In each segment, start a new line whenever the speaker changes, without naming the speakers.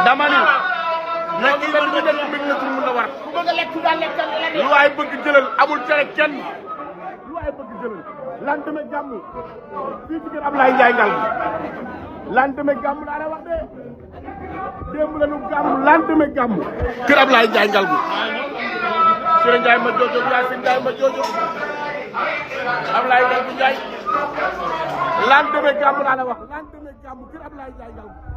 dama ni lekk ba ñu dem bëgg na tur mun a war
ku bëgg a lekk daal lekkal la
lu waay bëgg jëlal amul tere kenn lu waay bëgg jëlal lendemain gàmmu fii ci kër Ablaye Ndiaye Ngalgou lendemain gàmmu laa lay wax de démb la ñu gàmmu lendemain gàmmu kër Ablaye Ndiaye Ngalgou Sëriñ Ndiaye ma joojo Yacine Ndiaye ma joojo Ablaye Ngalgou Ndiaye lendemain gàmmu laa lay wax lendemain gàmmu kër Ablaye Ndiaye Ngalgou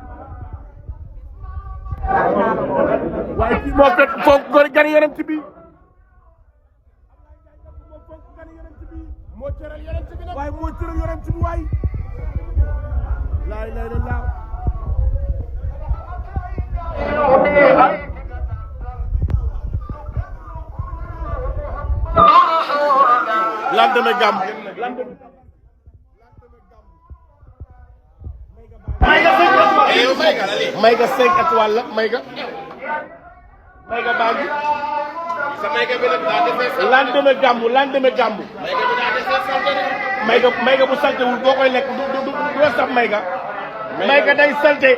waaye kii moo fekk foofu gan yeneen ci bi moo cëral yeneen ci bi nag waaye moo cëral yeneen ci bi waay laay lay la laaw lendemain gàmmu may ga 5 étoiles la may ga baa ngi
sa mayga bi nag daa defee sa
lendemain gàmmu
mayga bi daa defee salte de
may ga bu saltewul boo koy lekk du sax may ga day salte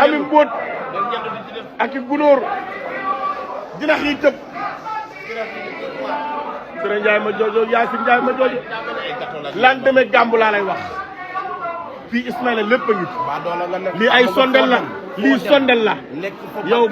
ami mbóot ak i gunóor dinax yi tëb Sëriñ Ndiaye ma joojo Yacine Ndiaye ma joojo lendemain gàmmu laa lay wax fii Ismaïla lépp a ngi lii ay sondel la lii sondel la yow